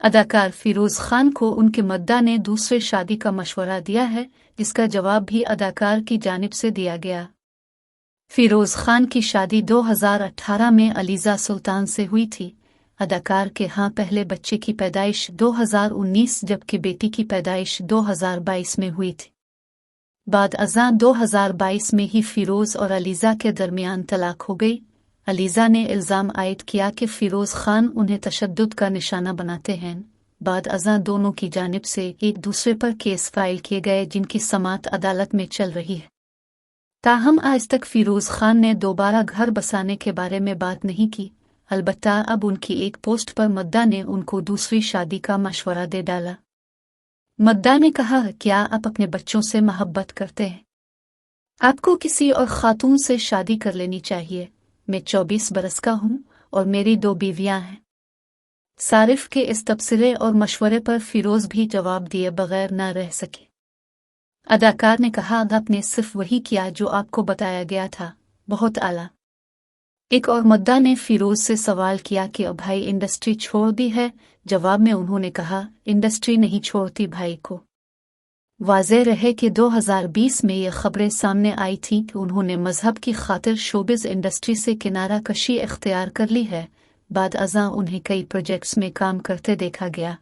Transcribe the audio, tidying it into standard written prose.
अदाकार फिरोज खान को उनके मद्दा ने दूसरे शादी का मशवरा दिया है, जिसका जवाब भी अदाकार की जानिब से दिया गया। फिरोज खान की शादी 2018 में अलीज़ा सुल्तान से हुई थी। अदाकार के पहले बच्चे की पैदाइश 2019 जबकि बेटी की पैदाइश 2022 में हुई थी। बाद अज़ां 2022 में ही फिरोज और अलीज़ा के दरमियान तलाक हो गई। अलीज़ा ने इल्ज़ाम आयद किया कि फिरोज खान उन्हें तशद्दुद का निशाना बनाते हैं। बाद अज़ां दोनों की जानिब से एक दूसरे पर केस फाइल किए गए, जिनकी समाअत अदालत में चल रही है। ताहम आज तक फिरोज खान ने दोबारा घर बसाने के बारे में बात नहीं की। अलबत्ता अब उनकी एक पोस्ट पर मद्दा ने उनको दूसरी शादी का मशवरा दे डाला। मद्दा ने कहा, क्या आप अपने बच्चों से मोहब्बत करते हैं? आपको किसी और खातून से शादी कर लेनी चाहिए। मैं 24 बरस का हूँ और मेरी 2 बीवियाँ हैं। सारिफ के इस तबसरे और मशवरे पर फिरोज भी जवाब दिए बगैर न रह सके। अदाकार ने कहा, आपने सिर्फ वही किया जो आपको बताया गया था, बहुत आला। एक और मद्दा ने फिरोज से सवाल किया कि अब भाई इंडस्ट्री छोड़ दी है। जवाब में उन्होंने कहा, इंडस्ट्री नहीं छोड़ती भाई को। वाज़ेह रहे कि 2020 में ये खबरें सामने आई थीं कि उन्होंने मजहब की खातिर शोबिज़ इंडस्ट्री से किनारा कशी इख्तियार कर ली है। बाद अज़ां उन्हें कई प्रोजेक्ट्स में काम करते देखा गया।